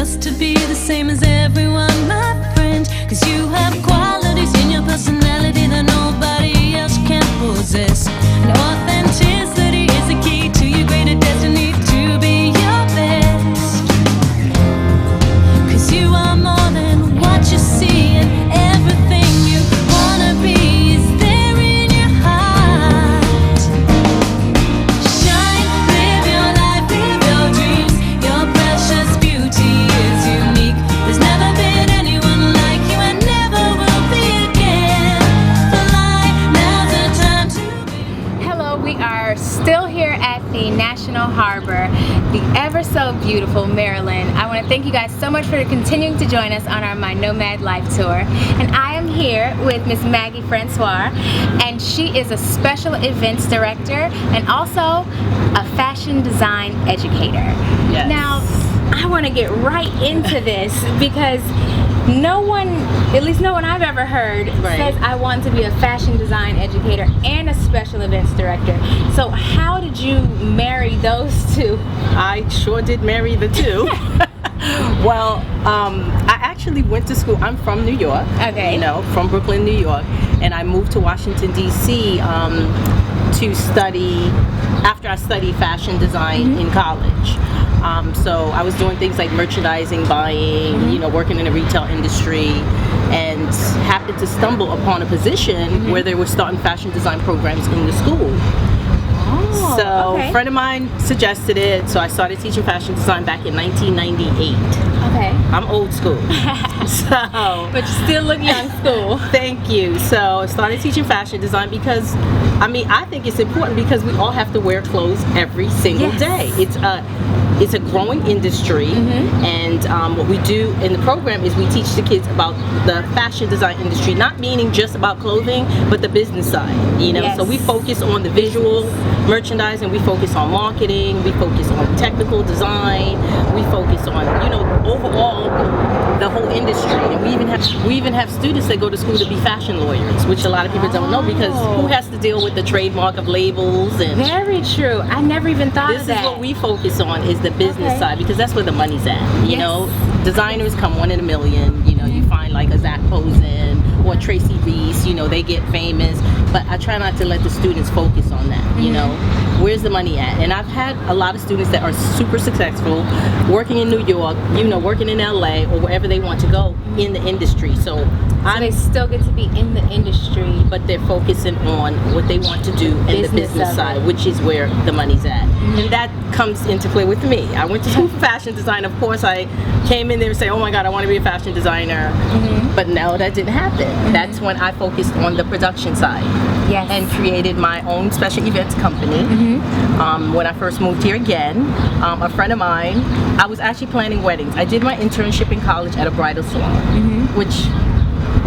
just to be the same as everyone, my friend. Cause you have qualities in your personality that nobody else can possess. And authenticity is the key to your greater destiny, to be your best. Cause you are more than what you see, and everything you wanna be is there in your heart. Shine, live your life, live your dreams. Your precious beauty is unique. There's never been anyone like you, and never will be again. Fly, now's the time to be. Hello, we are still here at the National Harbor, the ever so beautiful Maryland. I want to thank you guys so much for continuing to join us on our My Nomad Life Tour. And I am here with Miss Maggy Francois, and she is a special events director and also a fashion design educator. Yes. Now, I want to get right into this because no one, at least no one I've ever heard, Right. says I want to be a fashion design educator and a special events director. So how did you marry those two? I sure did marry the two. Well, I actually went to school. I'm from New York. Okay. You know, from Brooklyn, New York, and I moved to Washington D.C. To study. After I studied fashion design in college. So I was doing things like merchandising, buying, you know, working in the retail industry, and happened to stumble upon a position where they were starting fashion design programs in the school. Oh, So okay. a friend of mine suggested it, so I started teaching fashion design back in 1998. Okay. I'm old school. So But you still look young school. thank you. So I started teaching fashion design because, I mean, I think it's important because we all have to wear clothes every single Yes. day. It's a growing industry, and what we do in the program is we teach the kids about the fashion design industry, not meaning just about clothing, but the business side, you know. Yes. So we focus on the visual merchandising, we focus on marketing, we focus on technical design, we focus on, you know, overall the whole industry. And we even have students that go to school to be fashion lawyers, which a lot of people don't know, because who has to deal with the trademark of labels and Very true. I never even thought this of is that. what we focus on, is the business Okay. side, because that's where the money's at. You Yes. know, designers come one in a million. You know, you find like a Zach Posen or Tracy Reese, you know, they get famous, but I try not to let the students focus on that. You know, where's the money at? And I've had a lot of students that are super successful working in New York, you know, working in LA or wherever they want to go in the industry. So So they still get to be in the industry. but they're focusing on what they want to do in the Business business of side, it. which is where the money's at. And that comes into play with me. I went to school for fashion design. Of course, I came in there and say, oh my God, I want to be a fashion designer. But no, that didn't happen. That's when I focused on the production side. Yes. And created my own special events company. When I first moved here again, a friend of mine, I was actually planning weddings. I did my internship in college at a bridal salon, which,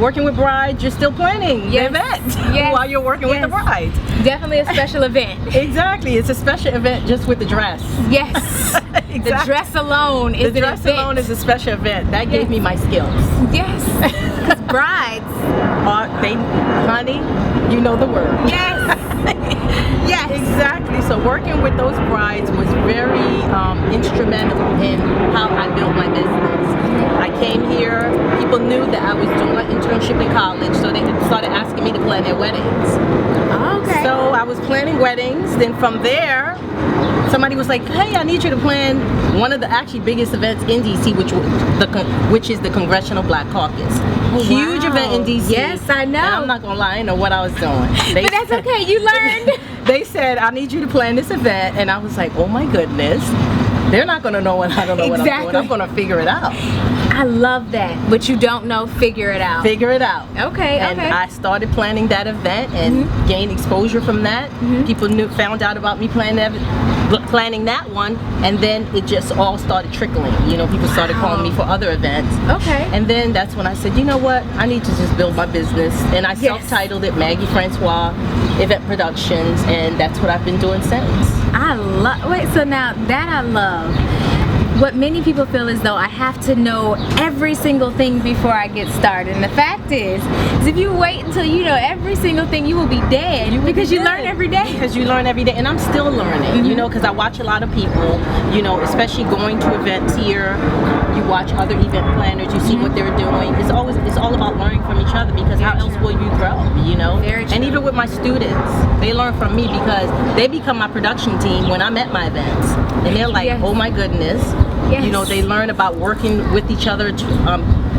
working with brides, you're still planning Yes. the event Yes. while you're working with the Yes. bride. Definitely a special event. Exactly, it's a special event just with the dress. Yes. The Exactly. dress alone is The an dress event. alone is a special event. That gave me my skills. Yes. 'Cause brides. Honey, you know the word. Yes. Yes. Exactly. So working with those brides was very instrumental in how I built my business. I came here, people knew that I was doing my internship in college, so they started asking me to plan their weddings. Okay. So I was planning weddings. Then from there, somebody was like, hey, I need you to plan one of the actually biggest events in DC, which is the Congressional Black Caucus. Huge Wow. event in DC. Yes, I know. And I'm not gonna lie, I didn't know what I was doing. But that's okay, you learned. They said, I need you to plan this event, and I was like, oh my goodness. They're not gonna know what I don't know what I'm Exactly. doing. I'm gonna figure it out. I love that. But you don't know, figure it out. Figure it out. Okay, And okay. I started planning that event and gained exposure from that. People found out about me planning that one, and then it just all started trickling. You know, people started calling me for other events. Okay. And then that's when I said, you know what, I need to just build my business. And I Yes. self-titled it Maggy Francois Event Productions, and that's what I've been doing since. I love, wait, so now that I love, what many people feel as though I have to know every single thing before I get started. And the fact is if you wait until you know every single thing, you will be dead. Because you learn every day. Because you learn every day, and I'm still learning, you know, because I watch a lot of people, you know, especially going to events here, You watch other event planners. You see what they're doing. It's all about learning from each other, because how else will you grow? You know. Very true. And even with my students, they learn from me because they become my production team when I'm at my events, and they're like, Yes. oh my goodness. Yes. You know, they learn about working with each other,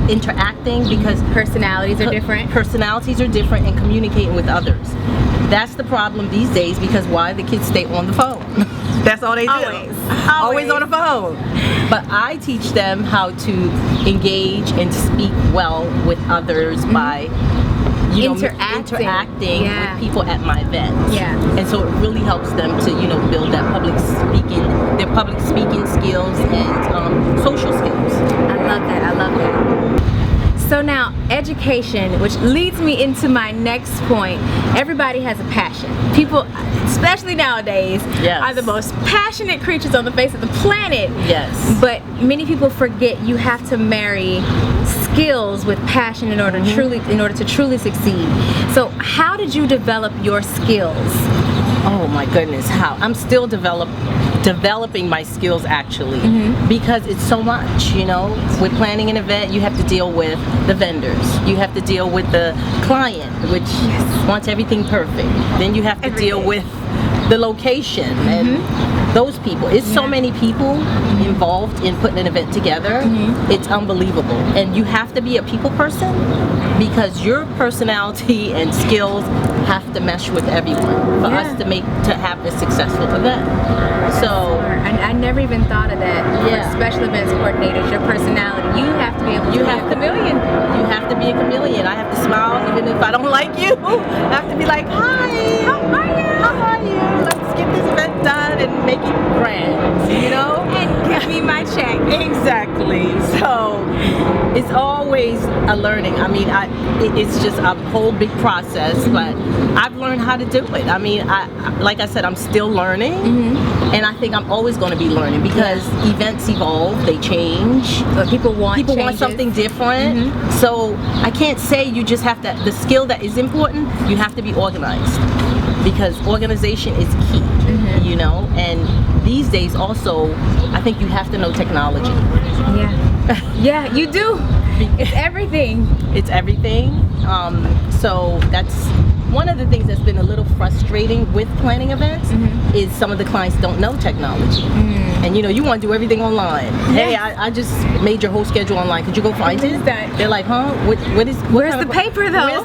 interacting, because Personalities are different. Personalities are different, and communicating with others. That's the problem these days, because why? The kids stay on the phone. That's all they do. Always on the phone. But I teach them how to engage and speak well with others by interacting with people at my events. Yeah. And so it really helps them to, build that their public speaking skills and social skills. I love that. I love that. So now, education, which leads me into my next point. Everybody has a passion. People, especially nowadays, are the most passionate creatures on the face of the planet. Yes. But many people forget you have to marry skills with passion in order to truly succeed. So how did you develop your skills? Oh my goodness, how? I'm still developing my skills, actually, because it's so much, with planning an event. You have to deal with the vendors, you have to deal with the client, which wants everything perfect, then you have to deal with the location and those people. It's so many people involved in putting an event together. It's unbelievable. And you have to be a people person, because your personality and skills have to mesh with everyone for us to have a successful event. So I never even thought of that. For special events coordinators, your personality, you have to be able to be a chameleon. You have to be a chameleon. I have to smile even if I don't like you. I have to be like, hi, how are you? How are you? Let's get this event done and make it grand, And give me my check. Exactly. So it's always a learning. I mean, it's just a whole big process, but I've learned how to do it. I mean, like I said, I'm still learning, and I think I'm always going to be learning, because events evolve, they change. But people want something different. So I can't say you just have to. The skill that is important, you have to be organized, because organization is key. And these days also, I think you have to know technology. Yeah, you do. It's everything. It's everything. So that's one of the things that's been a little frustrating with planning events, is some of the clients don't know technology. And you want to do everything online. Hey, I just made your whole schedule online. Could you go find it? They're like, huh? Where's the paper though?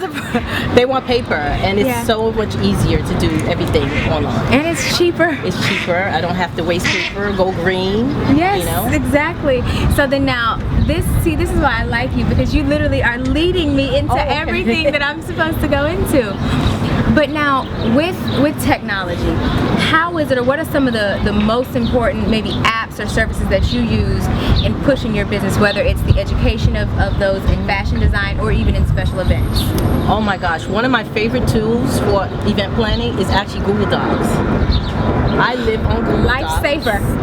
They want paper, and it's so much easier to do everything online. And it's cheaper. It's cheaper. I don't have to waste paper. Go green. Yes, exactly. So then now, this is why I like you, because you literally are leading me into everything that I'm supposed to go into. But now, with technology, how is it, or what are some of the most important maybe apps or services that you use in pushing your business, whether it's the education of those in fashion design or even in special events? Oh my gosh, one of my favorite tools for event planning is actually Google Docs. I live on Google Docs.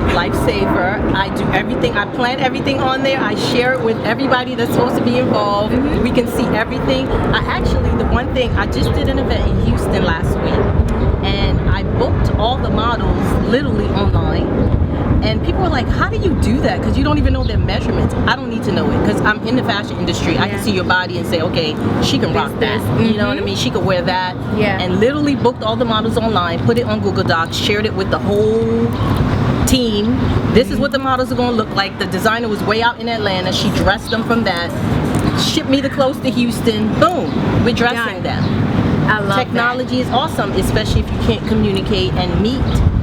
Lifesaver. I do everything. I plan everything on there. I share it with everybody that's supposed to be involved. We can see everything. The one thing, I just did an event in Houston last week, and I booked all the models literally online. And people are like, how do you do that? Because you don't even know their measurements. I don't need to know it, because I'm in the fashion industry. I can see your body and say, okay, she can rock that. You know what I mean? She could wear that. And literally booked all the models online, put it on Google Docs, shared it with the whole team. This is what the models are going to look like. The designer was way out in Atlanta. She dressed them from that. Shipped me the clothes to Houston. Boom. We're dressing them. I love Technology is awesome, especially if you can't communicate and meet.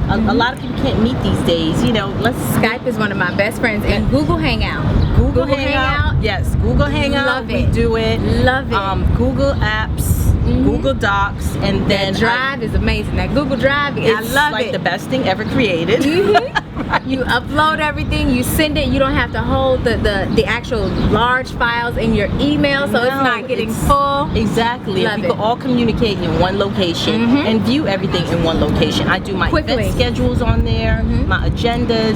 A lot of people can't meet these days. Skype is one of my best friends, and Google Hangout. Google Hangout. Yes, Google Hangout. Love it. We do it. Love it. Google Apps. Google Docs, and then Drive is amazing. That Google Drive, I love it. It's like the best thing ever created. You upload everything, you send it. You don't have to hold the actual large files in your email, so it's not getting full. Exactly. Love we can all communicate in one location and view everything in one location. I do my event schedules on there, my agendas,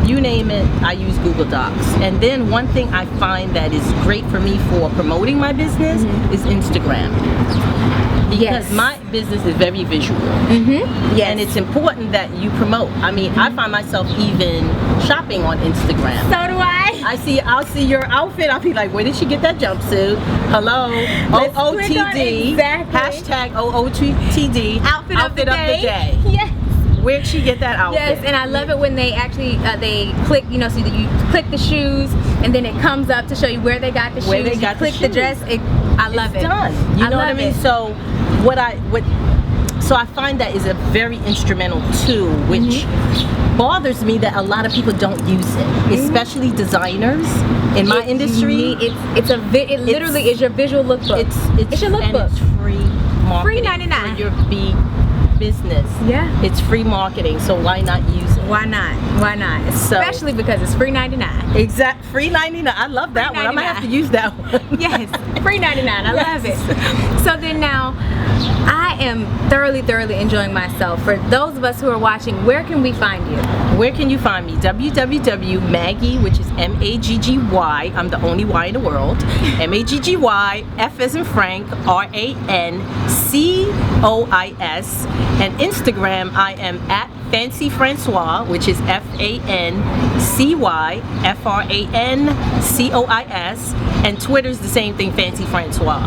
you name it. I use Google Docs. And then one thing I find that is great for me for promoting my business is Instagram. Because my business is very visual. And it's important that you promote. I mean, I find myself even shopping on Instagram. So do I. I'll see your outfit. I'll be like, where did she get that jumpsuit? Hello, OOTD. Exactly. Hashtag OOTD. Outfit of the day. Yes. Where'd she get that outfit? Yes, and I love it when they actually they click, you know, so you click the shoes and then it comes up to show you where they got the shoes. Where they got you click the the dress. I love it. It's done. You know what I mean? So so I find that is a very instrumental tool, which bothers me that a lot of people don't use it, especially designers in my industry. It literally is your visual lookbook. It's your lookbook. And it's free marketing. Free 99 for your business. Yeah. It's free marketing, so why not use it? Why not? Why not? Especially because it's free 99. Exact. Free 99. I love that one. I might have to use that one. Yes. Free 99. I love it. So then now, I am thoroughly enjoying myself. For those of us who are watching, where can we find you? Where can you find me? www.maggy, which is M-A-G-G-Y. I'm the only Y in the world. M-A-G-G-Y, F as in Frank, R-A-N-C-O-I-S. And Instagram, I am at Fancy Francois, which is FANCY-FRANCOIS. And Twitter's the same thing, Fancy Francois.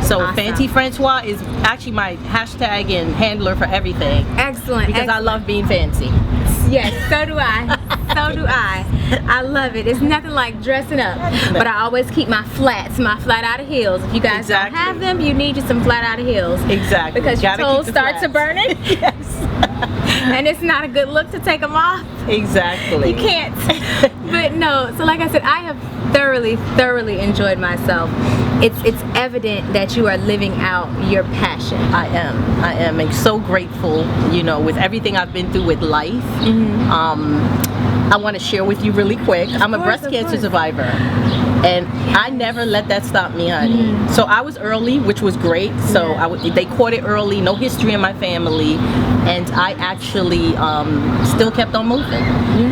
So awesome. Fancy Francois is actually my hashtag and handler for everything. Excellent. Because I love being fancy. Yes, so do I. So do I. I love it. It's nothing like dressing up. But I always keep my flat outer heels. If you guys don't have them, you need you some flat outer heels. Exactly. Because your toes start to burning. Yes. And it's not a good look to take them off. Exactly. You can't. But no, so like I said, I have thoroughly enjoyed myself. It's evident that you are living out your passion. I am and so grateful, you know, with everything I've been through with life. I want to share with you really quick. I'm a breast cancer survivor, and I never let that stop me, honey. So I was early, which was great. So they caught it early, no history in my family, and I actually still kept on moving.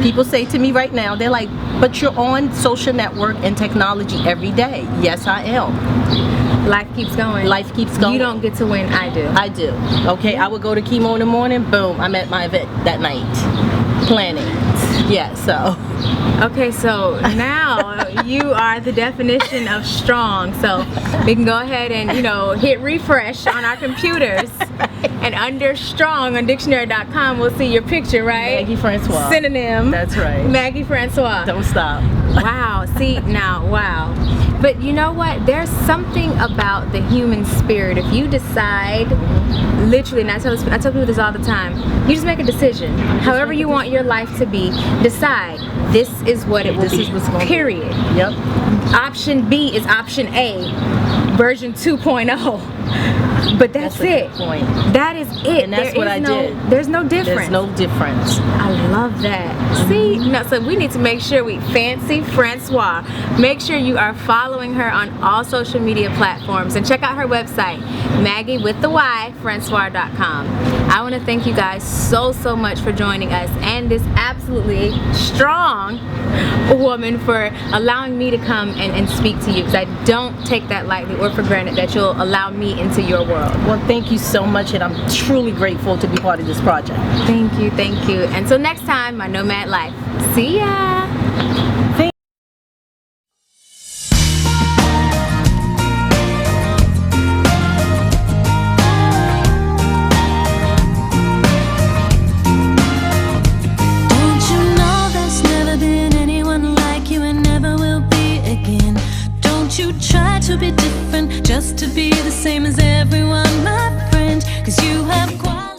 People say to me right now, they're like, but you're on social network and technology every day. Yes, I am. Life keeps going. Life keeps going. You don't get to win, I do. I do. Okay, I would go to chemo in the morning, boom, I'm at my event that night, planning. Yeah, so. Okay, so now you are the definition of strong. So we can go ahead and, you know, hit refresh on our computers. And under strong on dictionary.com, we'll see your picture, right? Maggy Francois. Synonym. That's right. Maggy Francois. Don't stop. Wow. See, now, wow. But you know what? There's something about the human spirit. If you decide, literally, and I tell people this all the time, you just make a decision. However you want your life to be, decide. This is what it will be. Period. Yep. Option B is option A, version 2.0. But that's it. Point. That is it. And that's what I did. There's no difference. There's no difference. I love that. See, no, so we need to make sure we Fancy Francois. Make sure you are following her on all social media platforms and check out her website, Maggy with the Y, Francois.com. I want to thank you guys so much for joining us and this absolutely strong woman for allowing me to come and speak to you, because I don't take that lightly or for granted that you'll allow me into your world. Well, thank you so much, and I'm truly grateful to be part of this project. Thank you. Until next time, my Nomad Life. See ya. Don't you know there's never been anyone like you and never will be again? Don't you try to be different just to be the same as everyone, my friend, 'cause you have quality.